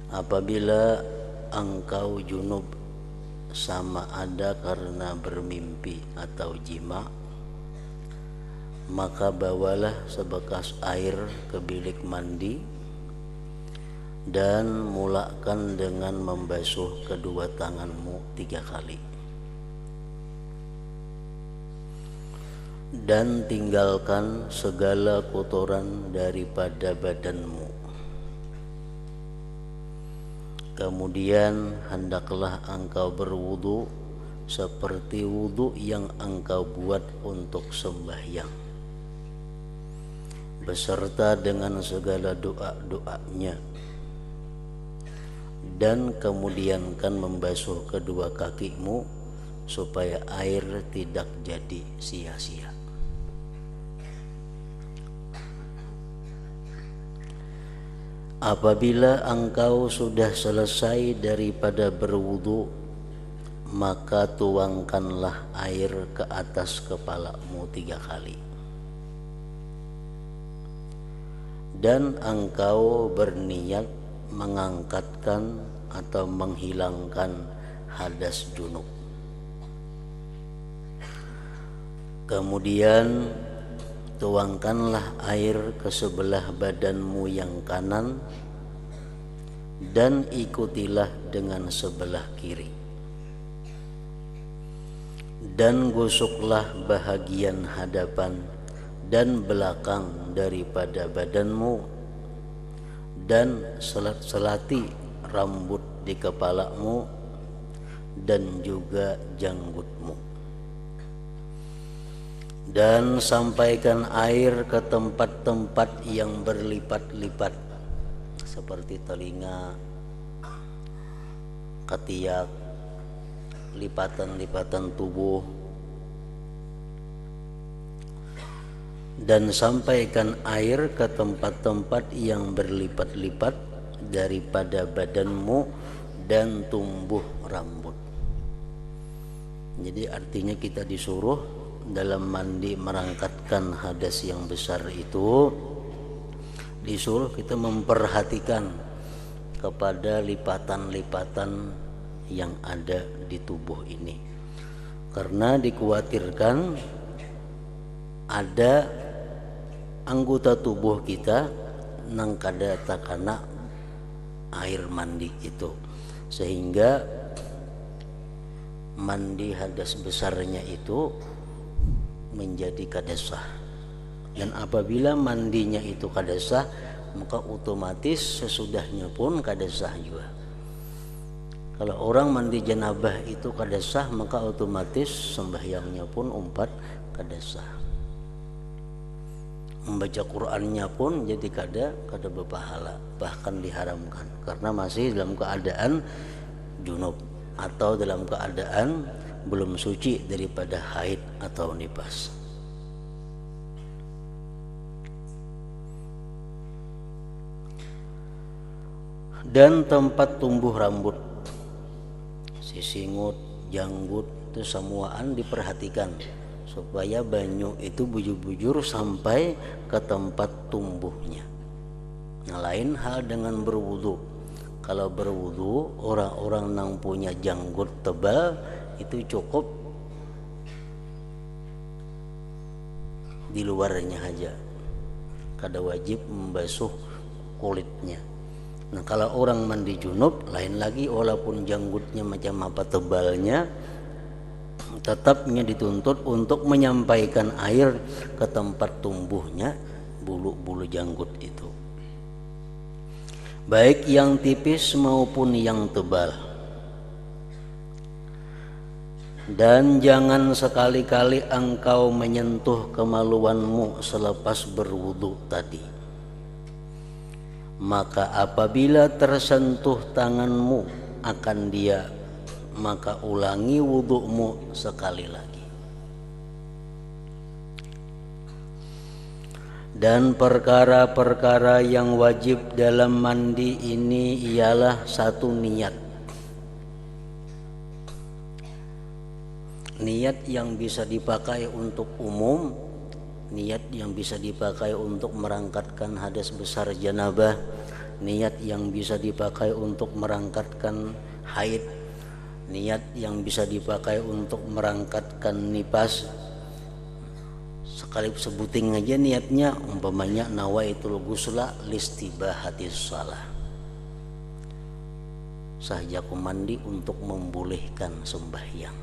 Apabila engkau junub sama ada karena bermimpi atau jima, maka bawalah sebekas air ke bilik mandi dan mulakan dengan membasuh kedua tanganmu 3 kali. Dan tinggalkan segala kotoran daripada badanmu. Kemudian hendaklah engkau berwudu seperti wudu yang engkau buat untuk sembahyang, beserta dengan segala doa-doanya. Dan kemudian kan membasuh kedua kakimu supaya air tidak jadi sia-sia. Apabila engkau sudah selesai daripada berwudu, maka tuangkanlah air ke atas kepalamu 3 kali. Dan engkau berniat mengangkatkan atau menghilangkan hadas junub. Kemudian tuangkanlah air ke sebelah badanmu yang kanan dan ikutilah dengan sebelah kiri. Dan gosoklah bahagian hadapan dan belakang daripada badanmu dan selati rambut di kepalamu dan juga janggutmu. Dan sampaikan air ke tempat-tempat yang berlipat-lipat seperti telinga, ketiak, lipatan-lipatan tubuh. Dan sampaikan air ke tempat-tempat yang berlipat-lipat daripada badanmu dan tumbuh rambut. Jadi artinya kita disuruh dalam mandi merangkatkan hadas yang besar itu, disuruh kita memperhatikan kepada lipatan-lipatan yang ada di tubuh ini, karena dikhawatirkan ada anggota tubuh kita nang kada takana air mandi itu, sehingga mandi hadas besarnya itu menjadi kada sah. Dan apabila mandinya itu kada sah, maka otomatis sesudahnya pun kada sah juga. Kalau orang mandi janabah itu kada sah, maka otomatis sembahyangnya pun umpat kada sah. Membaca Qur'annya pun jadi kada berpahala, bahkan diharamkan karena masih dalam keadaan junub atau dalam keadaan belum suci daripada haid atau nifas. Dan tempat tumbuh rambut, sisingut, janggut itu semuaan diperhatikan supaya banyu itu bujur-bujur sampai ke tempat tumbuhnya. Nah, lain hal dengan berwudu. Kalau berwudu, orang-orang yang punya janggut tebal itu cukup di luarnya aja, kada wajib membasuh kulitnya. Nah, kalau orang mandi junub lain lagi, walaupun janggutnya macam apa tebalnya, tetapnya dituntut untuk menyampaikan air ke tempat tumbuhnya bulu-bulu janggut itu, baik yang tipis maupun yang tebal. Dan jangan sekali-kali engkau menyentuh kemaluanmu selepas berwudu tadi. Maka apabila tersentuh tanganmu akan dia, maka ulangi wudumu sekali lagi. Dan perkara-perkara yang wajib dalam mandi ini ialah satu niat. Niat yang bisa dipakai untuk umum, niat yang bisa dipakai untuk merangkatkan hadas besar janabah, niat yang bisa dipakai untuk merangkatkan haid, niat yang bisa dipakai untuk merangkatkan nifas. Sekali sebuting aja niatnya, umpamanya nawaitul ghusla listibahatis shalah, sahajaku mandi untuk membolehkan sembahyang.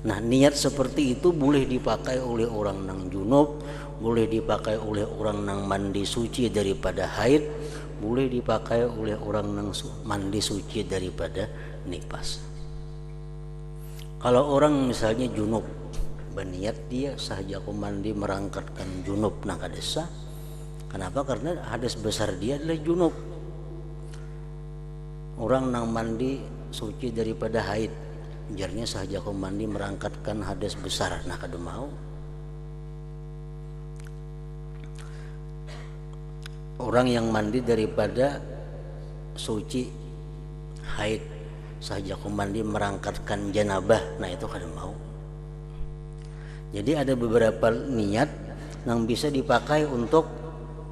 Nah, niat seperti itu boleh dipakai oleh orang nang junub, boleh dipakai oleh orang nang mandi suci daripada haid, boleh dipakai oleh orang nang mandi suci daripada nifas. Kalau orang misalnya junub, berniat dia sahajaku mandi merangkatkan junub nang kadesa. Kenapa? Karena hadas besar dia adalah junub. Orang nang mandi suci daripada haid, jarnya sahajaku mandi merangkatkan hadas besar, nah kada mau. Orang yang mandi daripada suci haid, sahajaku mandi merangkatkan janabah, nah itu kada mau. Jadi ada beberapa niat yang bisa dipakai untuk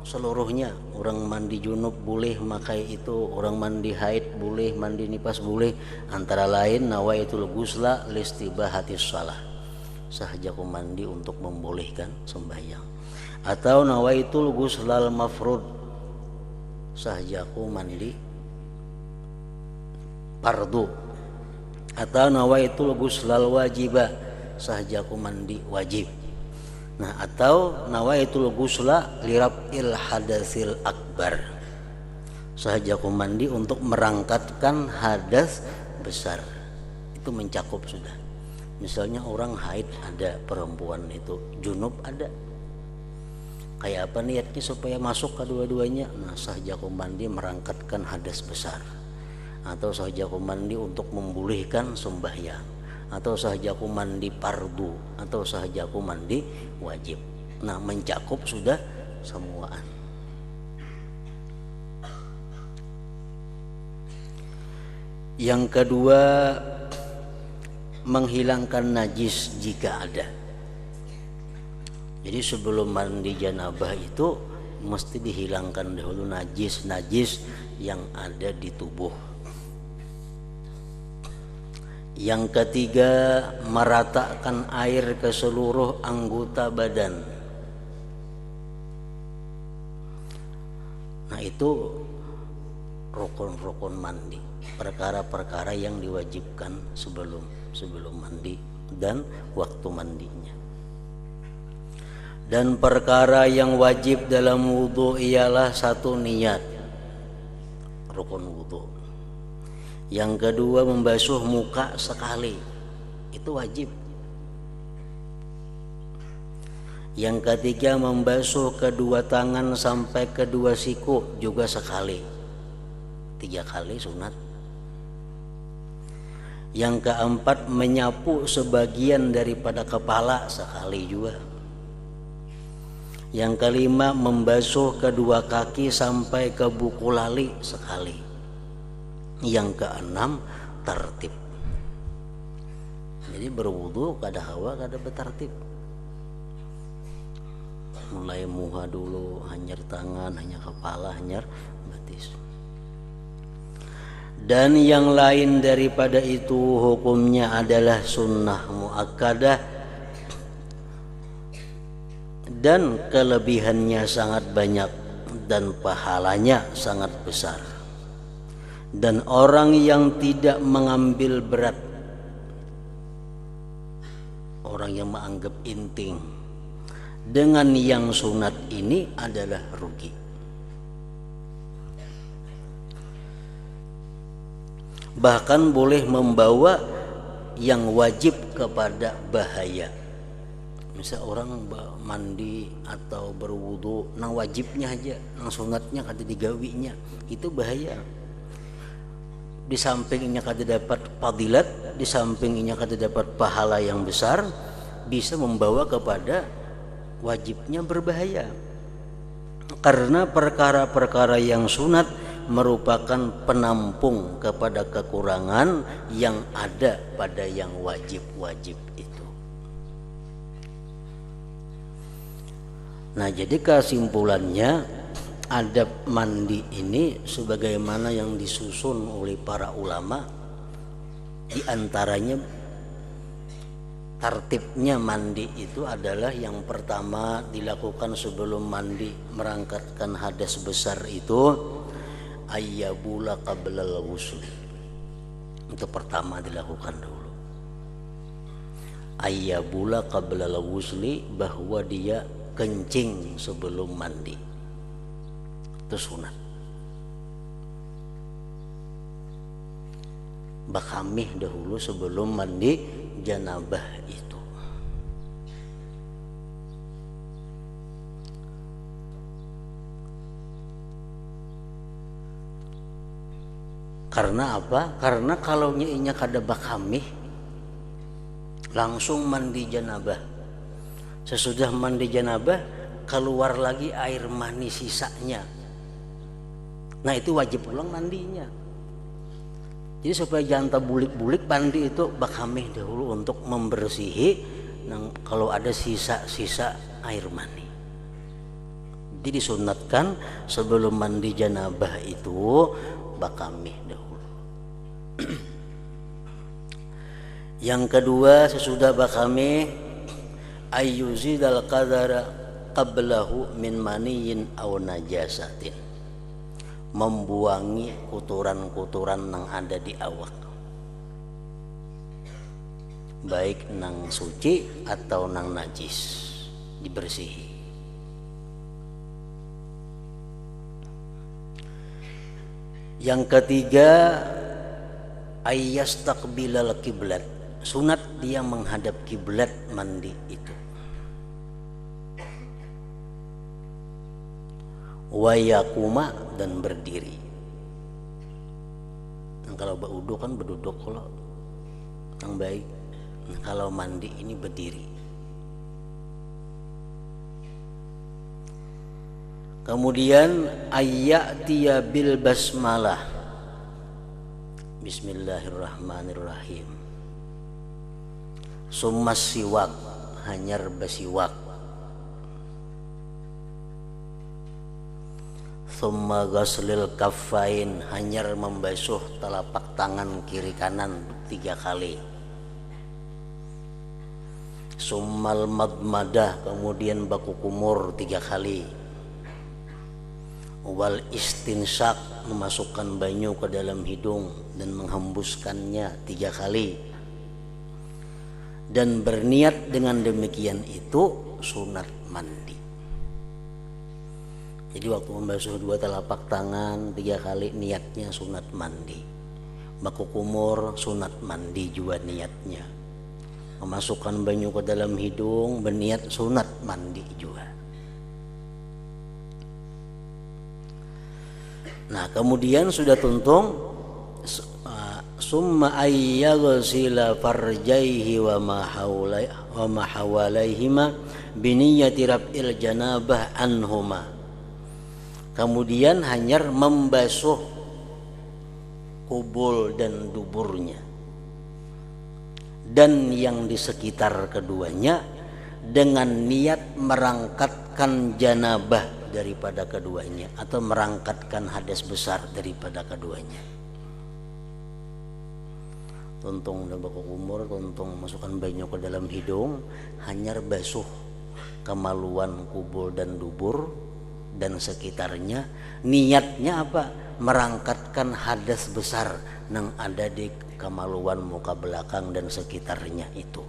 seluruhnya. Orang mandi junub boleh makai itu, orang mandi haid boleh, mandi nifas boleh. Antara lain nawaitul ghusla listibahatis shalah, sahajaku mandi untuk membolehkan sembahyang. Atau nawaitul ghuslal mafrud, sahajaku mandi fardu. Atau nawaitul ghuslal wajibah, sahajaku mandi wajib. Nah, atau nawaitul ghusla liraf'il hadatsil akbar, sahajaku mandi untuk merangkatkan hadas besar. Itu mencakup sudah. Misalnya orang haid ada, perempuan itu junub ada. Kayak apa niatnya supaya masuk kedua-duanya? Nah, sahajaku mandi merangkatkan hadas besar, atau sahajaku mandi untuk membolehkan sembahyang, atau sahajaku mandi fardu, atau sahajaku mandi wajib. Nah, mencakup sudah semuaan. Yang kedua, menghilangkan najis jika ada. Jadi sebelum mandi janabah itu mesti dihilangkan dahulu najis-najis yang ada di tubuh. Yang ketiga, meratakan air ke seluruh anggota badan. Nah, itu rukun-rukun mandi, perkara-perkara yang diwajibkan sebelum mandi dan waktu mandinya. Dan perkara yang wajib dalam wudu ialah satu, niat, rukun wudu. Yang kedua, membasuh muka sekali, itu wajib. Yang ketiga, membasuh kedua tangan sampai kedua siku juga sekali, 3 kali sunat. Yang keempat, menyapu sebagian daripada kepala sekali juga. Yang kelima, membasuh kedua kaki sampai ke buku lali sekali. Yang keenam, tertib. Jadi berwudu kada hawa kada bertertib. Mulai muha dulu, hanyar tangan, hanyar kepala, hanyar batis. Dan yang lain daripada itu hukumnya adalah sunnah muakkadah, dan kelebihannya sangat banyak dan pahalanya sangat besar. Dan orang yang tidak mengambil berat, orang yang menganggap inting dengan yang sunat ini adalah rugi. Bahkan boleh membawa yang wajib kepada bahaya. Misal orang mandi atau berwudu nang wajibnya aja, nang sunatnya kada digawinya, itu bahaya. Di sampingnya kada dapat fadilat, di sampingnya kada dapat pahala yang besar, bisa membawa kepada wajibnya berbahaya. Karena perkara-perkara yang sunat merupakan penampung kepada kekurangan yang ada pada yang wajib-wajib itu. Nah, jadi kesimpulannya adab mandi ini sebagaimana yang disusun oleh para ulama, di antaranya tertibnya mandi itu adalah yang pertama dilakukan sebelum mandi merangkatkan hadas besar itu ayyabula qablal ghusl. Itu pertama dilakukan dulu. Ayyabula qablal ghusli, bahwa dia kencing sebelum mandi. Itu sunat. Bakamih dahulu sebelum mandi janabah itu. Karena apa? Karena kalau nyiinya kada bakamih langsung mandi janabah. Sesudah mandi janabah keluar lagi air mani sisanya. Nah itu wajib ulang mandinya. Jadi supaya jangan terbulik-bulik, mandi itu bakamih dahulu untuk membersihi kalau ada sisa-sisa air mani. Jadi disunatkan sebelum mandi janabah itu bakamih dahulu. Yang kedua, sesudah bakamih ayyuzidal qadara qablahu min maniyin aw najasatin, membuangi kotoran-kotoran yang ada di awak, baik nang suci atau nang najis, dibersihi. Yang ketiga ayyastaqbilal kiblat, sunat dia menghadap kiblat mandi itu. Wayakuma, dan berdiri. Kalau berwudu kan berduduk, kalau yang baik. Kalau mandi ini berdiri. Kemudian ayyatiya bil basmalah, bismillahirrahmanirrahim. Summas siwak, hanyar basiwak. Summa ghaslil kaffain, hanyar membasuh telapak tangan kiri kanan 3 kali. Summal madmadah, kemudian baku kumur 3 kali. Wal istinsak, memasukkan banyu ke dalam hidung dan menghembuskannya 3 kali. Dan berniat dengan demikian itu sunat mandi. Jadi waktu membasuh 2 telapak tangan 3 kali niatnya sunat mandi. Baku kumur sunat mandi juga niatnya. Memasukkan banyu ke dalam hidung berniat sunat mandi juga. Nah kemudian sudah tuntung summa ayyaghsila farjaihi wa ma hawalaihima biniyati rab'il janabah anhuma. Kemudian hanyar membasuh kubul dan duburnya dan yang di sekitar keduanya dengan niat merangkatkan janabah daripada keduanya atau merangkatkan hadas besar daripada keduanya. Tuntung dan baku kumur, tuntung masukkan banyu ke dalam hidung, hanyar basuh kemaluan kubul dan dubur dan sekitarnya. Niatnya apa? Merangkatkan hadas besar yang ada di kemaluan muka belakang dan sekitarnya itu.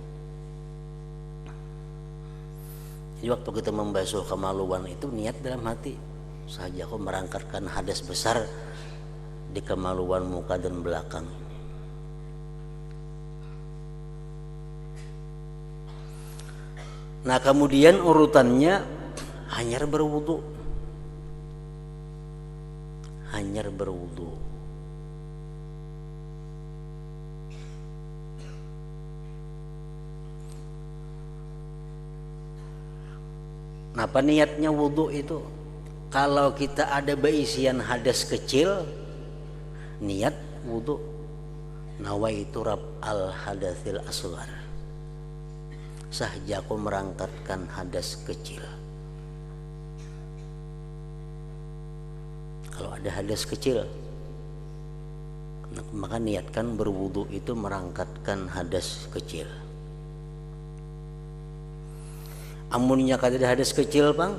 Jadi waktu kita membasuh kemaluan itu niat dalam hati, saja aku merangkatkan hadas besar di kemaluan muka dan belakang. Nah kemudian urutannya hanyar berwudu. Hanyar berwudu. Nah, apa niatnya wudu itu? Kalau kita ada beisian hadas kecil, niat wudu. Nawaitu rab al hadatsil asghar. Sahja aku merangkatkan hadas kecil. kalau ada hadas kecil. Maka niatkan berwudu itu merangkatkan hadas kecil. Amunnya kada ada hadas kecil bang,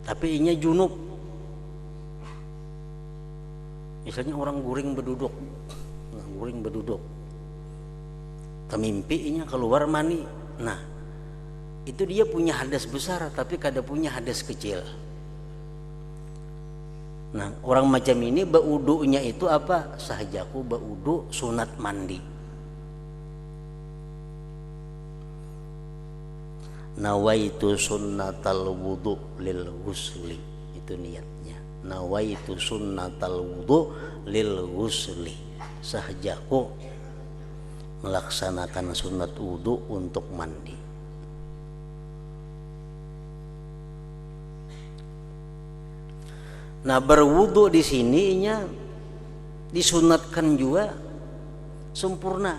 tapi inya junub. Misalnya orang guring berduduk, temimpi inya keluar mani. Nah, itu dia punya hadas besar, tapi kada punya hadas kecil. Nah, orang macam ini baudunya itu apa? Sahajaku baudu sunat mandi. Nawaitu sunnatal wudu lil ghusli, itu niatnya. Nawaitu sunnatal wudu lil ghusli. Sahajaku melaksanakan sunat wudu untuk mandi. Nah, berwudu di sininya disunatkan juga sempurna.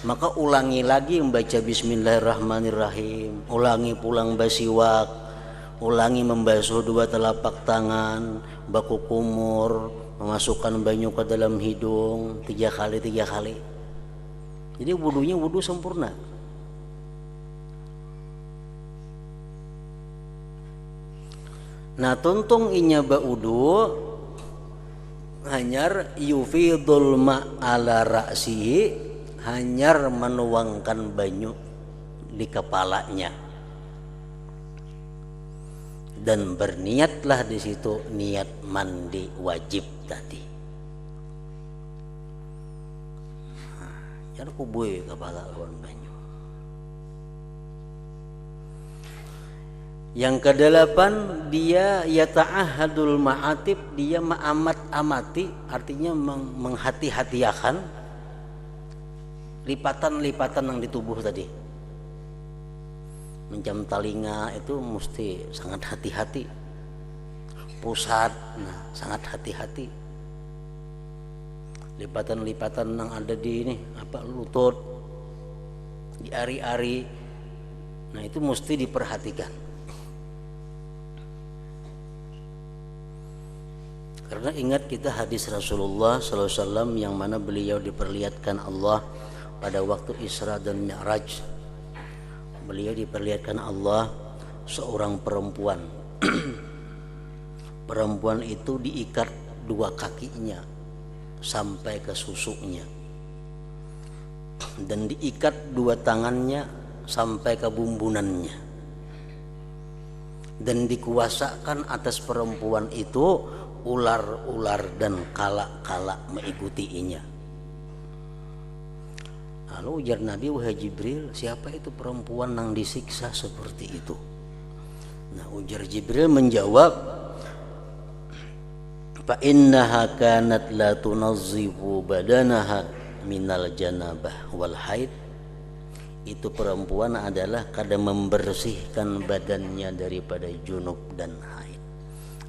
Maka ulangi lagi membaca bismillahirrahmanirrahim, ulangi pulang basiwak, ulangi membasuh dua telapak tangan, baku kumur, memasukkan banyu ke dalam hidung 3 kali. Jadi wudunya wudu sempurna. Nah, tuntung inya baudu hanyar yufidul ma'ala ra'sihi, hanyar menuangkan banyu di kepalanya, dan berniatlah di situ niat mandi wajib tadi. Jangan kubui kepala lawan banyu. Yang kedelapan, dia yata'ahadul ma'atib, dia mengamat-amati, artinya menghati-hatiakan lipatan-lipatan yang di tubuh tadi. Mencam telinga itu mesti sangat hati-hati. Pusat, nah sangat hati-hati. Lipatan-lipatan yang ada di ini, lutut, di ari-ari, nah itu mesti diperhatikan. Karena ingat kita hadis Rasulullah SAW yang mana beliau diperlihatkan Allah pada waktu Isra dan Mi'raj. Beliau diperlihatkan Allah seorang perempuan. Perempuan itu diikat 2 kakinya sampai ke susuknya, dan diikat 2 tangannya sampai ke bumbunannya, dan dikuasakan atas perempuan itu ular-ular dan kala-kala mengikutinya. Lalu ujar Nabi, wahai Jibril, siapa itu perempuan yang disiksa seperti itu? Nah, ujar Jibril menjawab, fa innaha kanat la tunazzifu badanaha minal janabah wal haid. Itu perempuan adalah kadang membersihkan badannya daripada junub dan haid.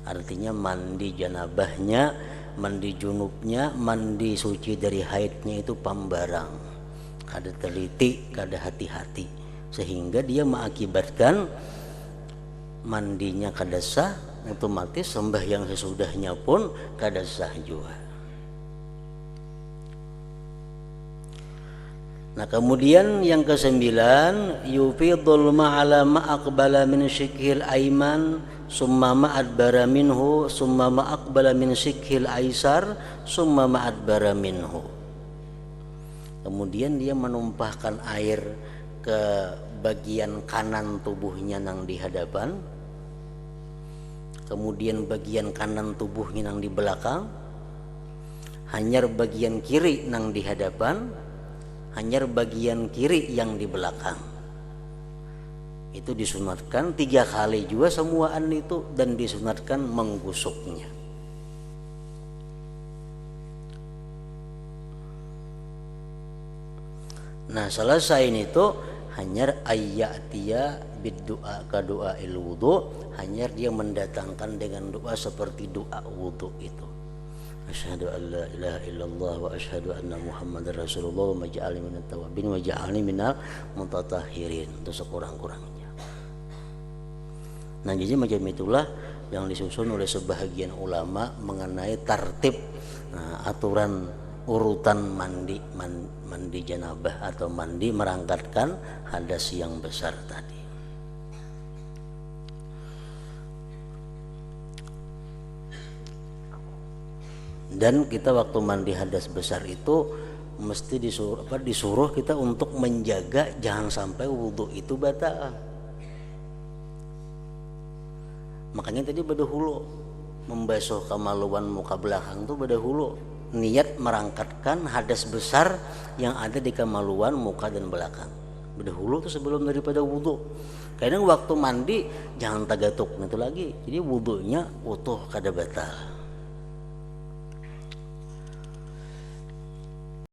Artinya mandi janabahnya, mandi junubnya, mandi suci dari haidnya itu pambarang, kada teliti, kada hati-hati, sehingga dia mengakibatkan mandinya kada sah, otomatis sembahyang sesudahnya pun kada sah juga. Nah, kemudian yang ke-9, yufidul ma'ala ma'aqbala min syikhil aiman summa ma'adbara minhu summa ma'aqbala min syikhil aisar summa ma'adbara minhu. Kemudian dia menumpahkan air ke bagian kanan tubuhnya yang di hadapan, kemudian bagian kanan tubuhnya yang di belakang, hanyar bagian kiri yang di hadapan, hanyar bagian kiri yang di belakang. Itu disunatkan 3 kali juga semuaan itu, dan disunatkan menggusuknya. Nah, selesai itu hanyar ayyatiya biddu'a ka du'ail wudu, hanyar dia mendatangkan dengan doa seperti doa wudu itu. Asyhadu an la ilaha illallah wa asyhadu anna Muhammadar Rasulullah wa maj'alni minat tawabin wa ja'alni minal mutatahhirin, itu sekurang-kurangnya. Nah, jadi macam itulah yang disusun oleh sebahagian ulama mengenai tertib aturan urutan mandi janabah atau mandi merangkatkan hadas yang besar tadi. Dan kita waktu mandi hadas besar itu mesti disuruh kita untuk menjaga jangan sampai wudhu itu batal. Makanya tadi bedahulu membasuh kemaluan muka belakang itu bedahulu niat merangkatkan hadas besar yang ada di kemaluan muka dan belakang. Bedahulu itu sebelum daripada wudhu. Kadang waktu mandi jangan tagatuk itu lagi. Jadi wudhunya utuh kada batal.